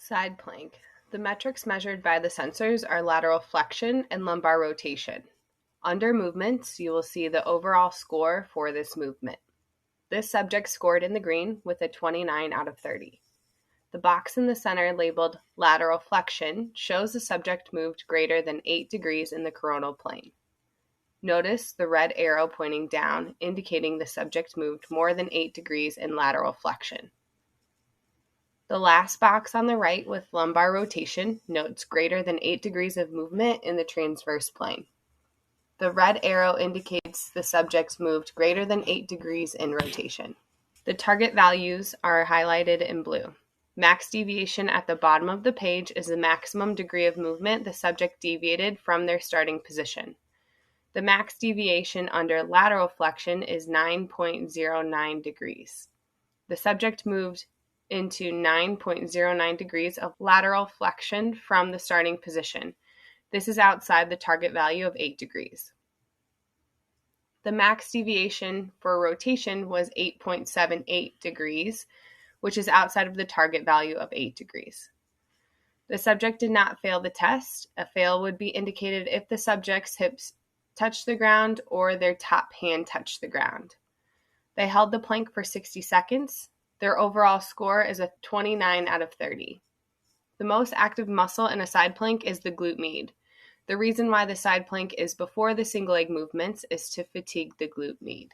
Side plank. The metrics measured by the sensors are lateral flexion and lumbar rotation. Under movements, you will see the overall score for this movement. This subject scored in the green with a 29 out of 30. The box in the center labeled lateral flexion shows the subject moved greater than 8 degrees in the coronal plane. Notice the red arrow pointing down, indicating the subject moved more than 8 degrees in lateral flexion. The last box on the right with lumbar rotation notes greater than 8 degrees of movement in the transverse plane. The red arrow indicates the subject moved greater than 8 degrees in rotation. The target values are highlighted in blue. Max deviation at the bottom of the page is the maximum degree of movement the subject deviated from their starting position. The max deviation under lateral flexion is 9.09 degrees. The subject moved into 9.09 degrees of lateral flexion from the starting position. This is outside the target value of 8 degrees. The max deviation for rotation was 8.78 degrees, which is outside of the target value of 8 degrees. The subject did not fail the test. A fail would be indicated if the subject's hips touched the ground or their top hand touched the ground. They held the plank for 60 seconds. Their overall score is a 29 out of 30. The most active muscle in a side plank is the glute med. The reason why the side plank is before the single leg movements is to fatigue the glute med.